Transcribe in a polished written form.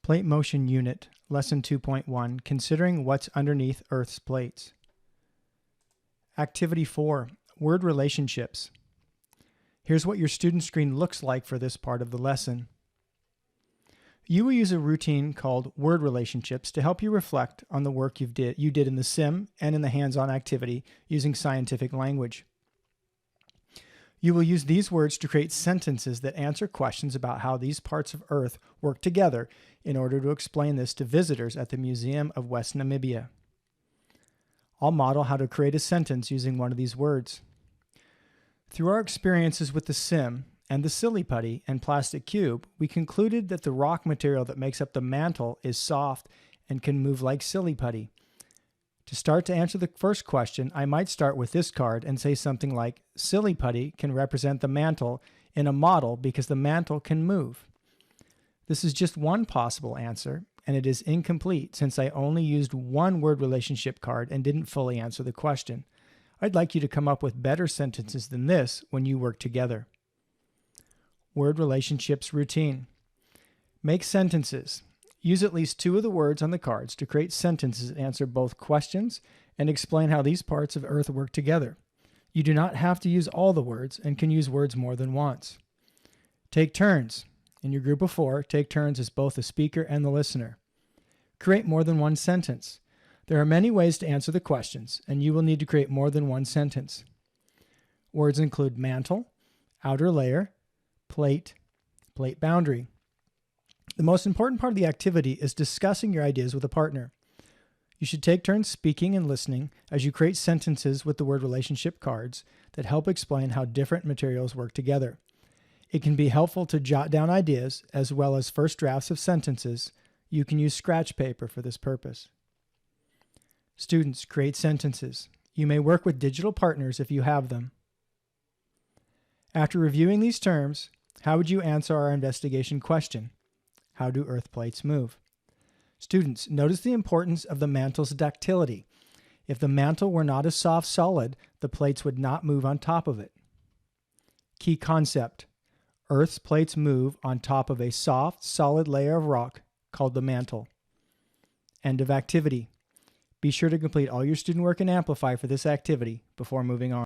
Plate Motion Unit, Lesson 2.1, Considering What's Underneath Earth's Plates. Activity 4, Word Relationships. Here's what your student screen looks like for this part of the lesson. You will use a routine called Word Relationships to help you reflect on the work you did in the sim and in the hands-on activity using scientific language. You will use these words to create sentences that answer questions about how these parts of Earth work together in order to explain this to visitors at the Museum of West Namibia. I'll model how to create a sentence using one of these words. Through our experiences with the sim and the silly putty and plastic cube, we concluded that the rock material that makes up the mantle is soft and can move like silly putty. To start to answer the first question, I might start with this card and say something like, silly putty can represent the mantle in a model because the mantle can move. This is just one possible answer, and it is incomplete since I only used one word relationship card and didn't fully answer the question. I'd like you to come up with better sentences than this when you work together. Word relationships routine. Make sentences. Use at least two of the words on the cards to create sentences that answer both questions and explain how these parts of Earth work together. You do not have to use all the words and can use words more than once. Take turns. In your group of 4, take turns as both the speaker and the listener. Create more than one sentence. There are many ways to answer the questions, and you will need to create more than one sentence. Words include mantle, outer layer, plate, plate boundary. The most important part of the activity is discussing your ideas with a partner. You should take turns speaking and listening as you create sentences with the word relationship cards that help explain how different materials work together. It can be helpful to jot down ideas as well as first drafts of sentences. You can use scratch paper for this purpose. Students, create sentences. You may work with digital partners if you have them. After reviewing these terms, how would you answer our investigation question? How do earth plates move? Students, notice the importance of the mantle's ductility. If the mantle were not a soft solid, the plates would not move on top of it. Key concept. Earth's plates move on top of a soft, solid layer of rock called the mantle. End of activity. Be sure to complete all your student work in Amplify for this activity before moving on.